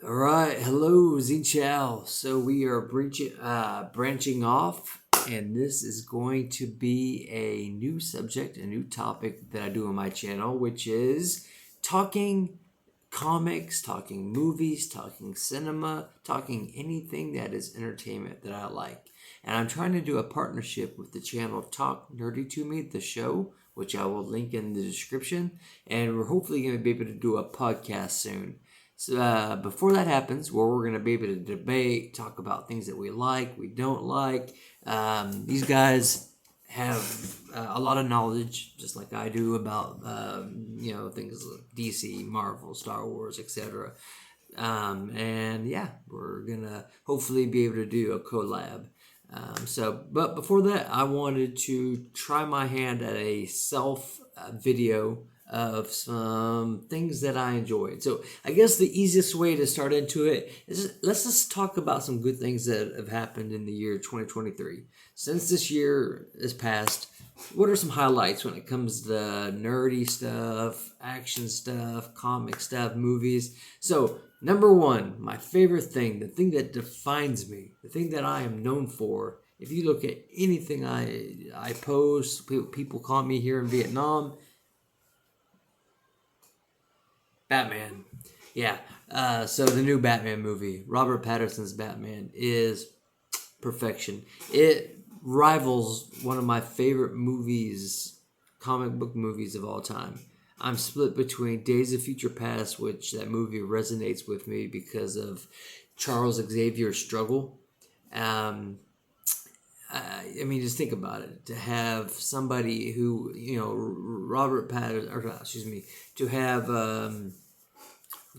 All right, hello, Z Chow. So we are branching off, and this is going to be a new subject, a new topic that I do on my channel, which is talking comics, talking movies, talking cinema, talking anything that is entertainment that I like. And I'm trying to do a partnership with the channel Talk Nerdy to Me, the show, which I will link in the description. And we're hopefully going to be able to do a podcast soon. So before that happens, where we're going to be able to debate, talk about things that we like, we don't like. These guys have a lot of knowledge, just like I do, about things like DC, Marvel, Star Wars, etc. And yeah, we're gonna hopefully be able to do a collab. But before that, I wanted to try my hand at a self video of some things that I enjoyed. So I guess the easiest way to start into it is let's just talk about some good things that have happened in the year 2023. Since this year is past, what are some highlights when it comes to nerdy stuff, action stuff, comic stuff, movies? So number one, my favorite thing, the thing that defines me, the thing that I am known for. If you look at anything I post, people call me here in Vietnam, Batman. Yeah. So the new Batman movie, Robert Pattinson's Batman, is perfection. It rivals one of my favorite movies, comic book movies of all time. I'm split between Days of Future Past, which that movie resonates with me because of Charles Xavier's struggle. Um, I mean, just think about it. To have somebody who, Robert Pattinson, or excuse me, to have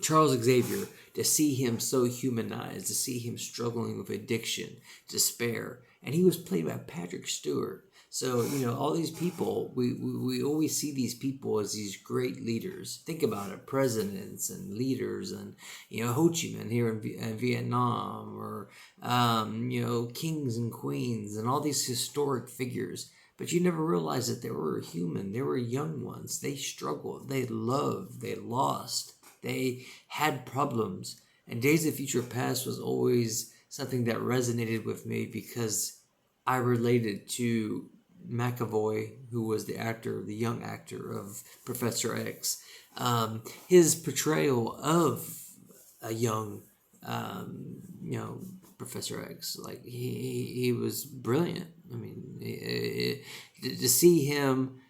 Charles Xavier, to see him so humanized, to see him struggling with addiction, despair, and he was played by Patrick Stewart. So all these people, we always see these people as these great leaders. Think about it, presidents and leaders, and Ho Chi Minh here in Vietnam, or kings and queens, and all these historic figures. But you never realize that they were human. They were young ones. They struggled. They loved. They lost. They had problems. And Days of Future Past was always something that resonated with me because I related to McAvoy, who was the young actor of Professor X. His portrayal of a young, Professor X, like he was brilliant. I mean, to see him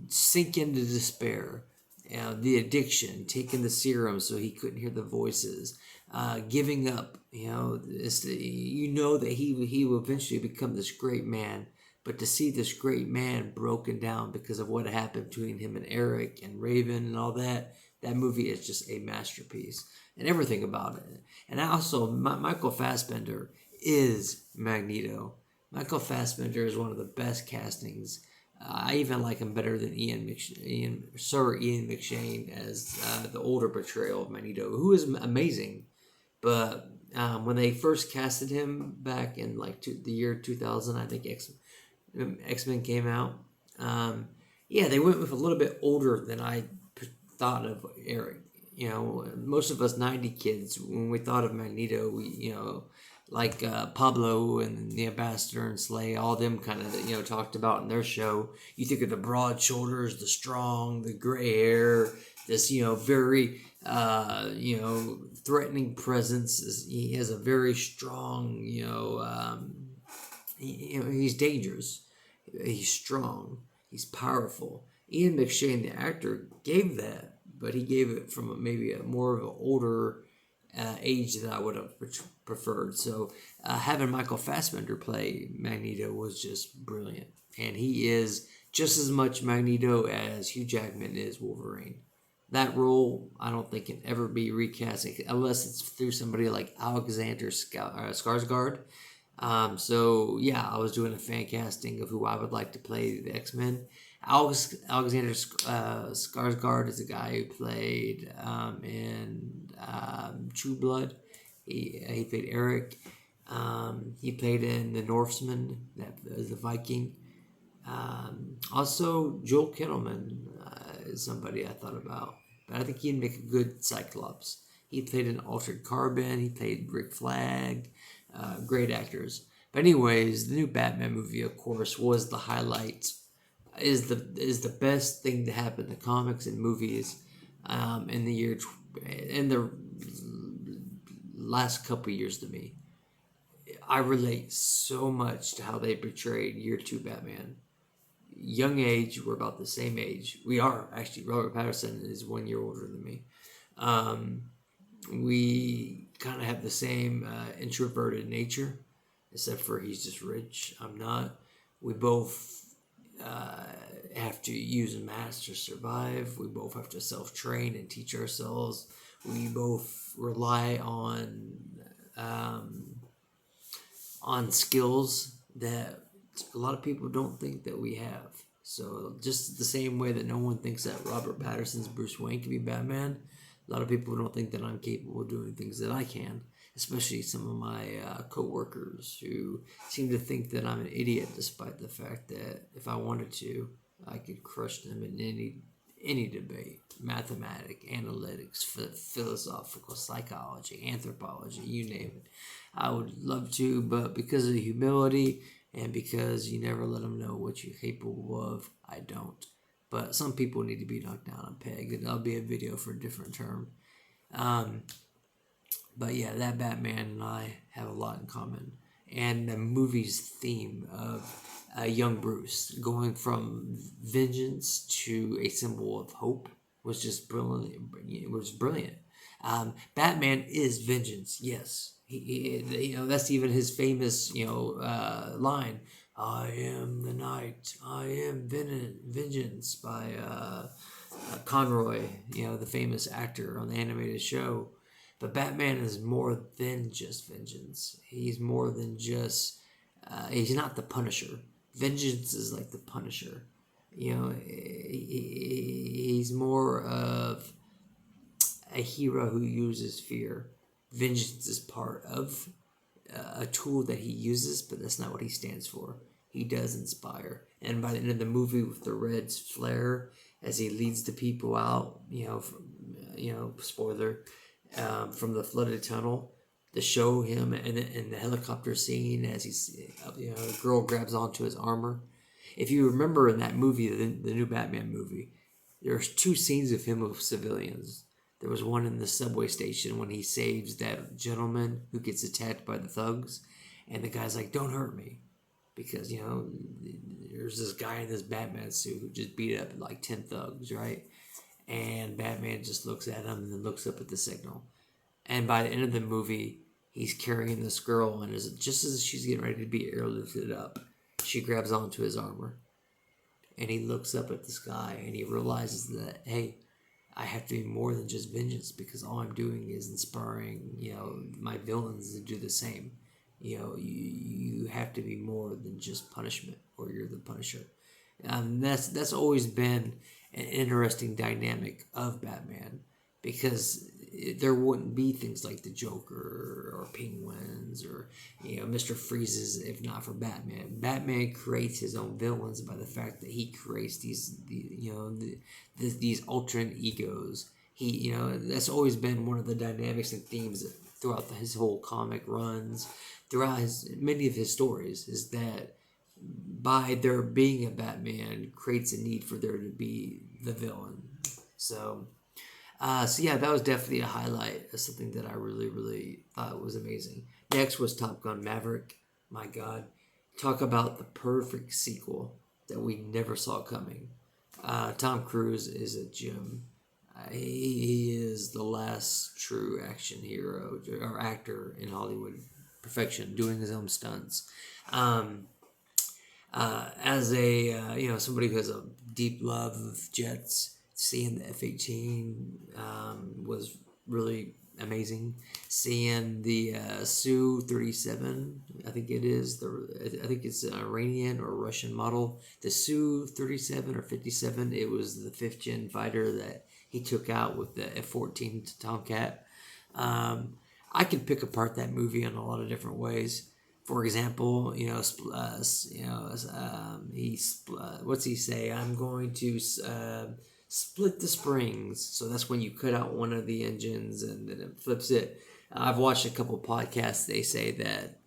sink into despair, the addiction, taking the serum so he couldn't hear the voices, giving up. That he will eventually become this great man. But to see this great man broken down because of what happened between him and Eric and Raven and all that, that movie is just a masterpiece. And everything about it. And also, Michael Fassbender is Magneto. Michael Fassbender is one of the best castings. I even like him better than Sir Ian McShane as the older portrayal of Magneto, who is amazing. But when they first casted him back in the year 2000, I think X-Men came out. They went with a little bit older than I thought of Eric. Most of us 90 kids, when we thought of Magneto, Pablo and the Ambassador and Slay, all them kind of, talked about in their show. You think of the broad shoulders, the strong, the gray hair, this, very, threatening presence. He has a very strong, he's dangerous. He's strong. He's powerful. Ian McShane, the actor, gave that, but he gave it from maybe more of an older age that I would have preferred. So having Michael Fassbender play Magneto was just brilliant. And he is just as much Magneto as Hugh Jackman is Wolverine. That role, I don't think, can ever be recast unless it's through somebody like Alexander Skarsgård. I was doing a fan casting of who I would like to play the X-Men. Alexander Skarsgård is the guy who played in True Blood. He played Eric. He played in The Norseman, the Viking. Also, Joel Kinnaman is somebody I thought about. but I think he'd make a good Cyclops. He played in Altered Carbon. He played Rick Flag. Great actors. But anyways, the new Batman movie, of course, was the highlight. Is the best thing to happen to comics and movies in the last couple years to me. I relate so much to how they portrayed Year Two Batman. Young age, we're about the same age. We are actually. Robert Pattinson is 1 year older than me. We kind of have the same introverted nature, except for he's just rich. I'm not. We both have to use a mask to survive. We both have to self-train and teach ourselves. We both rely on skills that a lot of people don't think that we have. So just the same way that no one thinks that Robert Pattinson's Bruce Wayne can be Batman, a lot of people don't think that I'm capable of doing things that I can, especially some of my co-workers who seem to think that I'm an idiot, despite the fact that if I wanted to, I could crush them in any debate: mathematics, analytics, philosophical psychology, anthropology, you name it. I would love to, but because of the humility and because you never let them know what you're capable of, I don't. But some people need to be knocked down a peg, and that'll be a video for a different term. But yeah, that Batman and I have a lot in common. And the movie's theme of young Bruce going from vengeance to a symbol of hope was just brilliant. It was brilliant. Batman is vengeance, yes. He that's even his famous, line. I am the night. I am vengeance by Conroy, the famous actor on the animated show. But Batman is more than just vengeance. He's more than just. He's not the Punisher. Vengeance is like the Punisher. He's more of a hero who uses fear. Vengeance is part of a tool that he uses, but that's not what he stands for. He does inspire. And by the end of the movie, with the red flare as he leads the people out, spoiler, from the flooded tunnel, to show him in the helicopter scene as the girl grabs onto his armor. If you remember in that movie, the new Batman movie, there's 2 scenes of him with civilians. There was one in the subway station when he saves that gentleman who gets attacked by the thugs, and the guy's like, "Don't hurt me," because there's this guy in this Batman suit who just beat up like 10 thugs, right? And Batman just looks at him and then looks up at the signal. And by the end of the movie, he's carrying this girl, and just as she's getting ready to be airlifted up, she grabs onto his armor. And he looks up at the sky, and he realizes that, hey, I have to be more than just vengeance, because all I'm doing is inspiring, my villains to do the same. You have to be more than just punishment, or you're the Punisher. That's always been an interesting dynamic of Batman, because there wouldn't be things like the Joker or Penguins or Mr. Freeze's if not for Batman. Batman creates his own villains by the fact that he creates these alternate egos. That's always been one of the dynamics and themes throughout his whole comic runs, throughout many of his stories, is that by there being a Batman creates a need for there to be the villain. So yeah, that was definitely a highlight of something that I really, really thought was amazing. Next was Top Gun Maverick. My God. Talk about the perfect sequel that we never saw coming. Tom Cruise is a gem. He is the last true action hero or actor in Hollywood. Perfection, doing his own stunts. As a somebody who has a deep love of jets, seeing the F-18 was really amazing. Seeing the Su-37, I think it is I think it's an Iranian or Russian model. The Su-37 or 57. It was the 5th gen fighter that he took out with the F-14 Tomcat. I could pick apart that movie in a lot of different ways. For example, what's he say? I'm going to split the springs. So that's when you cut out one of the engines and then it flips it. I've watched a couple podcasts. They say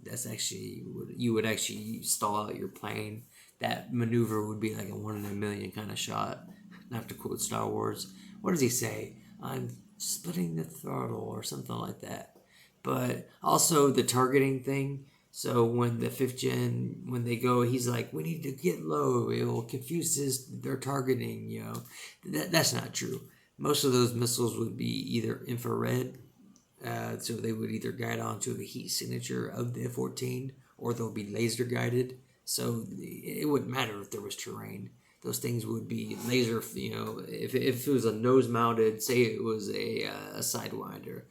that's actually you would actually stall out your plane. That maneuver would be like a 1 in a million kind of shot. Not to quote Star Wars. What does he say? I'm splitting the throttle or something like that. But also the targeting thing. So when the fifth gen, when they go, he's like, we need to get low. It will confuse their targeting. That's not true. Most of those missiles would be either infrared, so they would either guide onto the heat signature of the F-14, or they'll be laser guided. So it wouldn't matter if there was terrain. Those things would be laser. If it was a nose mounted, say it was a sidewinder,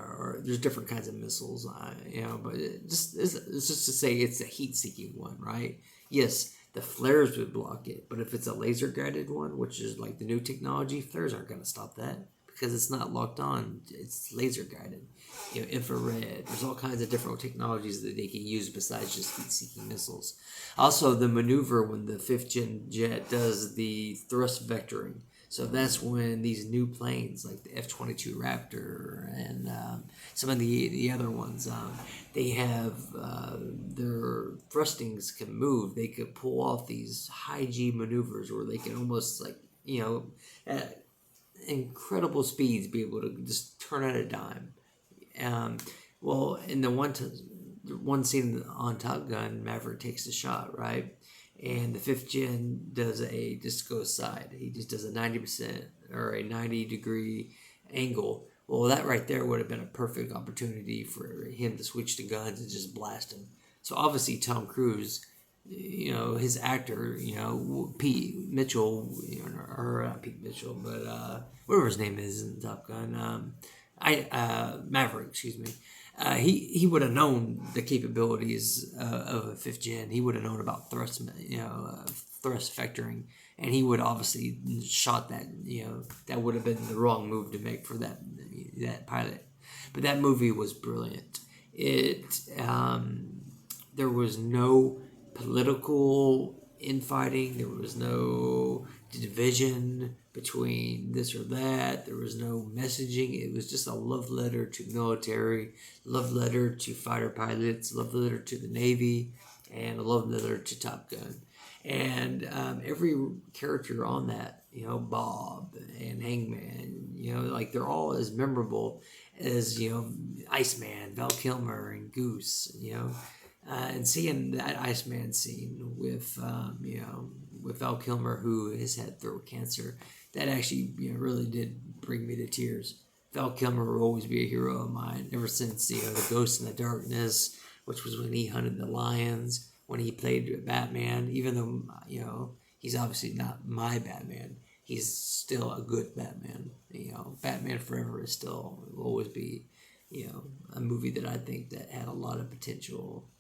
or there's different kinds of missiles, but it's just to say it's a heat-seeking one, right? Yes, the flares would block it, but if it's a laser-guided one, which is like the new technology, flares aren't going to stop that because it's not locked on. It's laser-guided, infrared. There's all kinds of different technologies that they can use besides just heat-seeking missiles. Also, the maneuver when the fifth-gen jet does the thrust vectoring. So that's when these new planes like the F-22 Raptor and some of the other ones, they have their thrustings can move. They could pull off these high G maneuvers where they can almost at incredible speeds be able to just turn at a dime. Well, in the one scene on Top Gun, Maverick takes the shot, right? And the fifth gen just goes side. He just does a 90% or a 90-degree angle. Well, that right there would have been a perfect opportunity for him to switch to guns and just blast him. So obviously Tom Cruise, his actor, Pete Mitchell, or not Pete Mitchell, but whatever his name is in Top Gun, Maverick, excuse me. He would have known the capabilities of a fifth gen. He would have known about thrust vectoring, and he would obviously shot that. That would have been the wrong move to make for that pilot. But that movie was brilliant. There was no political infighting. There was no division between this or that. There was no messaging. It was just a love letter to military, love letter to fighter pilots, love letter to the Navy, and a love letter to Top Gun. And every character on that, Bob and Hangman, they're all as memorable as, Iceman, Val Kilmer, and Goose, and seeing that Iceman scene with Val Kilmer, who has had throat cancer, that actually really did bring me to tears. Val Kilmer will always be a hero of mine ever since the Ghost in the Darkness, which was when he hunted the lions, when he played Batman. Even though he's obviously not my Batman, he's still a good Batman. Batman Forever will always be a movie that I think that had a lot of potential,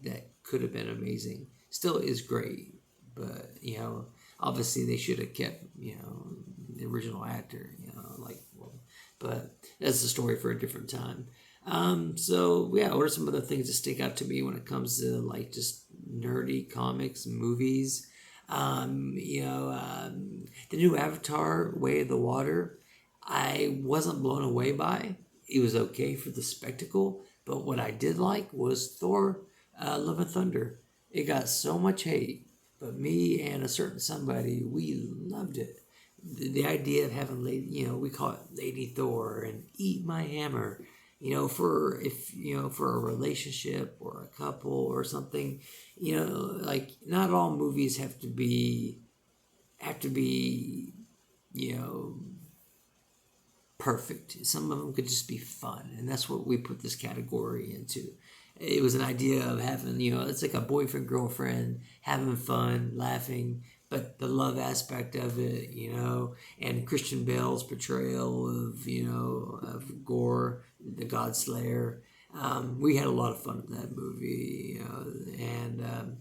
that could have been amazing. Still is great, but obviously they should have kept the original actor. But that's a story for a different time. What are some other things that stick out to me when it comes to just nerdy comics, movies? The new Avatar, Way of the Water, I wasn't blown away by. It was okay for the spectacle, but what I did like was Thor, Love and Thunder. It got so much hate, but me and a certain somebody, we loved it. The idea of having we call it Lady Thor and Eat My Hammer, for a relationship or a couple or something, not all movies have to be perfect. Some of them could just be fun, and that's what we put this category into. It was an idea of having, it's like a boyfriend, girlfriend, having fun, laughing, but the love aspect of it, and Christian Bale's portrayal of Gore, the God Slayer. We had a lot of fun with that movie, and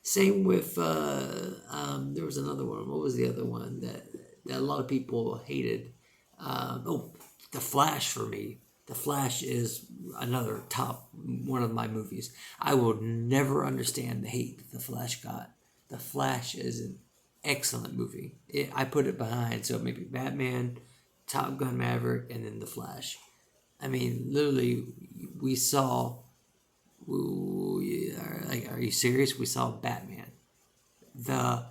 same with, there was another one. What was the other one that a lot of people hated? The Flash for me. The Flash is another top one of my movies. I will never understand the hate that The Flash got. The Flash is excellent movie. I put it behind, so maybe Batman, Top Gun Maverick, and then The Flash. I mean, literally, we saw. Are you serious? We saw Batman, the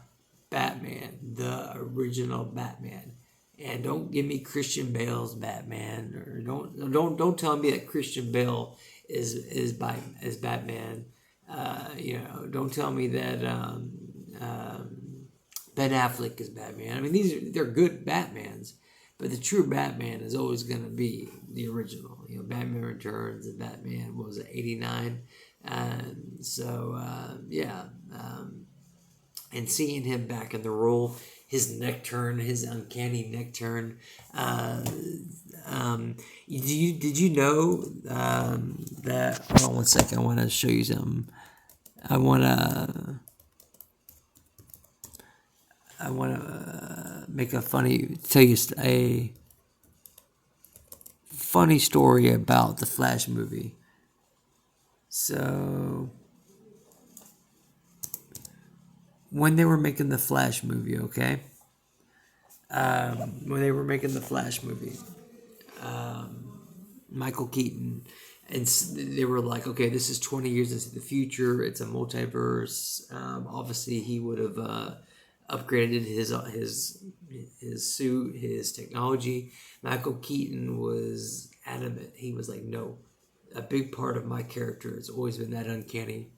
the original Batman. And don't give me Christian Bale's Batman, or don't tell me that Christian Bale is Batman. Don't tell me that Ben Affleck is Batman. I mean, they're good Batmans, but the true Batman is always going to be the original. Batman Returns and Batman, what was it, 89? And seeing him back in the role, his neck turn, his uncanny neck turn. Did you know that? Hold on one second. I want to show you something. I want to tell you a funny story about the Flash movie. So, when they were making the Flash movie, okay? Michael Keaton, and they were like, okay, this is 20 years into the future. It's a multiverse. Obviously, he would have upgraded his suit, his technology. Michael Keaton was adamant. He was like, no, a big part of my character has always been that uncanny.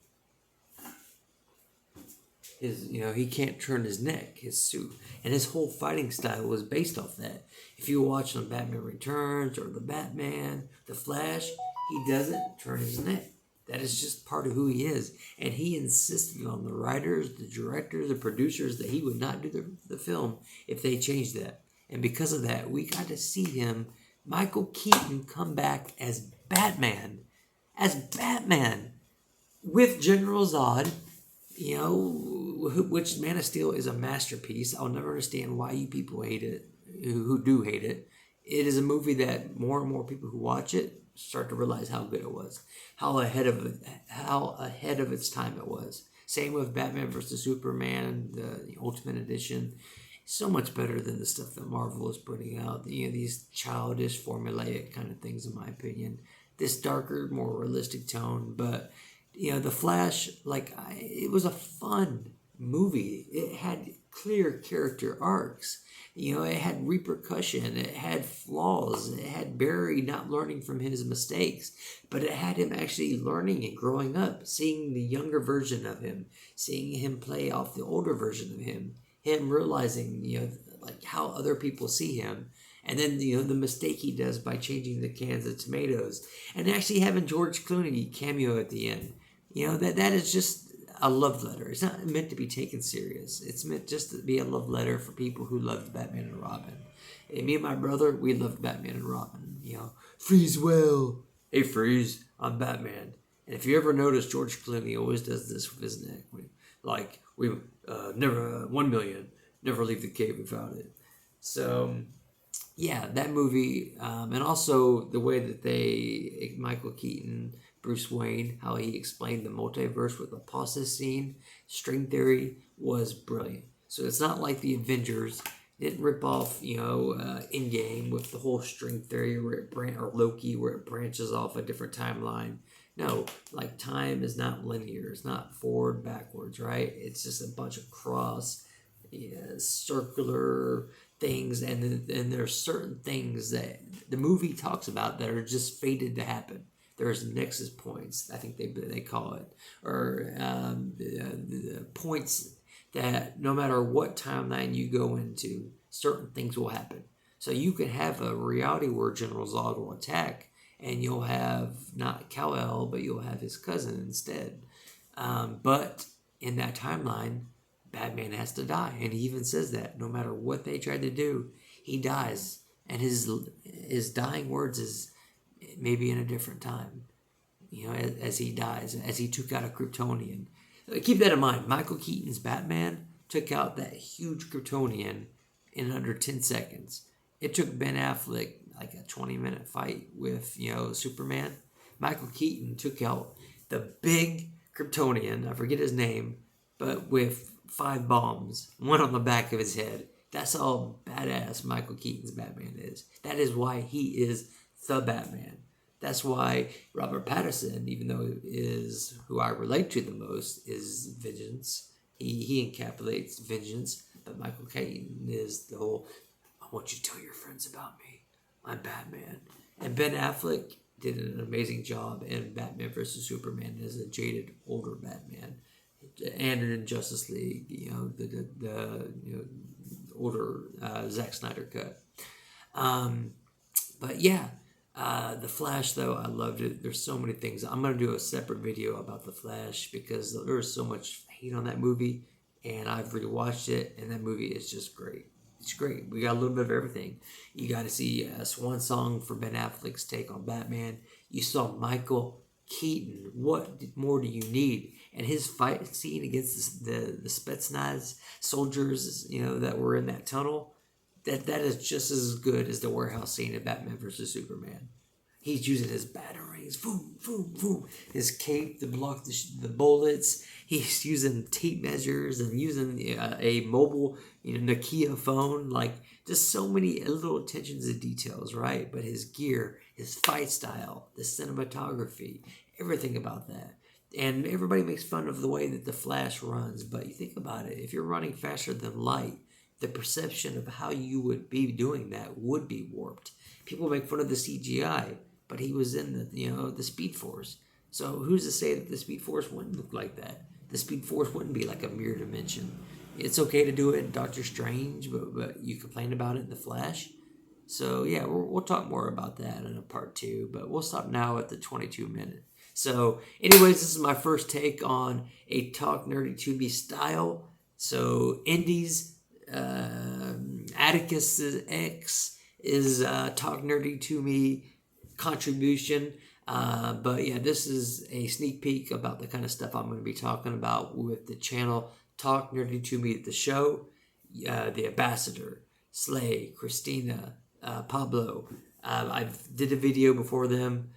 He can't turn his neck, his suit, and his whole fighting style was based off that. If you watch on Batman Returns or the Batman, the Flash, he doesn't turn his neck. That is just part of who he is, and he insisted on the writers, the directors, the producers that he would not do the film if they changed that. And because of that, we got to see him, Michael Keaton, come back as Batman, with General Zod. Which Man of Steel is a masterpiece. I'll never understand why you people hate it, who do hate it. It is a movie that more and more people who watch it start to realize how good it was, how ahead of its time it was. Same with Batman vs. Superman, the Ultimate Edition. So much better than the stuff that Marvel is putting out. These childish, formulaic kind of things, in my opinion. This darker, more realistic tone, but The Flash, it was a fun movie. It had clear character arcs. It had repercussion. It had flaws. It had Barry not learning from his mistakes, but it had him actually learning and growing up, seeing the younger version of him, seeing him play off the older version of him realizing, how other people see him. And then, the mistake he does by changing the cans of tomatoes, and actually having George Clooney cameo at the end. That is just a love letter. It's not meant to be taken serious. It's meant just to be a love letter for people who loved Batman and Robin. And me and my brother, we loved Batman and Robin. Freeze well. Hey, Freeze, I'm Batman. And if you ever notice, George Clooney always does this with his neck. We never, 1 million, never leave the cave without it. So, yeah, that movie, and also the way that Michael Keaton, Bruce Wayne, how he explained the multiverse with the pauses scene, string theory, was brilliant. So it's not like the Avengers didn't rip off, Endgame with the whole string theory or Loki, where it branches off a different timeline. No, time is not linear. It's not forward, backwards, right? It's just a bunch of circular things, and there's certain things that the movie talks about that are just fated to happen. There's nexus points, I think they call it, or the points that no matter what timeline you go into, certain things will happen. So you can have a reality where General Zod will attack, and you'll have not Kal-El, but you'll have his cousin instead. But in that timeline, Batman has to die, and he even says that no matter what they tried to do, he dies, and his dying words is maybe in a different time. As he dies, as he took out a Kryptonian. Keep that in mind. Michael Keaton's Batman took out that huge Kryptonian in under 10 seconds. It took Ben Affleck like a 20-minute fight with Superman. Michael Keaton took out the big Kryptonian. I forget his name, but with 5 bombs, one on the back of his head. That's how badass Michael Keaton's Batman is. That is why he is the Batman. That's why Robert Pattinson, even though is who I relate to the most, is vengeance. He encapsulates vengeance, but Michael Keaton is the whole, I want you to tell your friends about me. I'm Batman. And Ben Affleck did an amazing job in Batman vs. Superman as a jaded older Batman. And in Justice League, the older Zack Snyder cut. But yeah, The Flash, though, I loved it. There's so many things. I'm going to do a separate video about The Flash because there's so much hate on that movie, and I've rewatched it, and that movie is just great. It's great. We got a little bit of everything. You got to see a swan song for Ben Affleck's take on Batman. You saw Michael Keaton. What more do you need? And his fight scene against the Spetsnaz soldiers, that were in that tunnel, that is just as good as the warehouse scene in Batman vs. Superman. He's using his batarangs, boom, boom, boom, his cape to block the bullets. He's using tape measures and using a mobile, Nokia phone. Like, just so many little attentions to details, right? But his gear, his fight style, the cinematography, everything about that. And everybody makes fun of the way that the Flash runs, but you think about it. If you're running faster than light, the perception of how you would be doing that would be warped. People make fun of the CGI, but he was in the Speed Force. So who's to say that the Speed Force wouldn't look like that? The Speed Force wouldn't be like a mirror dimension. It's okay to do it in Doctor Strange, but you complain about it in the Flash. So yeah, we'll talk more about that in a part 2, but we'll stop now at the 22-minute. So anyways, this is my first take on a Talk Nerdy to Me style. So Indy's Atticus's X is Talk Nerdy to Me contribution. But yeah, this is a sneak peek about the kind of stuff I'm going to be talking about with the channel Talk Nerdy to Me, the show, the Ambassador, Slay, Christina, Pablo. I did a video before them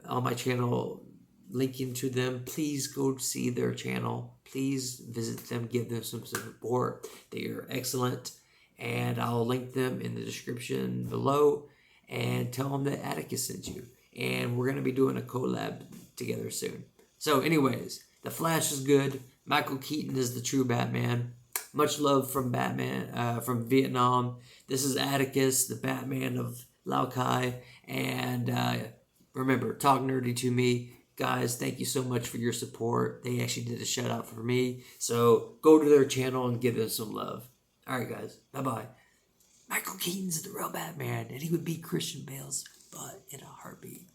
on my channel linking to them. Please go see their channel. Please visit them, give them some support. They are excellent, and I'll link them in the description below and tell them that Atticus sent you. And we're going to be doing a collab together soon. So anyways, The Flash is good. Michael Keaton is the true Batman. Much love from Batman, from Vietnam. This is Atticus, the Batman of Laokai. And remember, Talk Nerdy to Me. Guys, thank you so much for your support. They actually did a shout out for me. So go to their channel and give them some love. All right, guys. Bye-bye. Michael Keaton's the real Batman, and he would beat Christian Bale's butt in a heartbeat.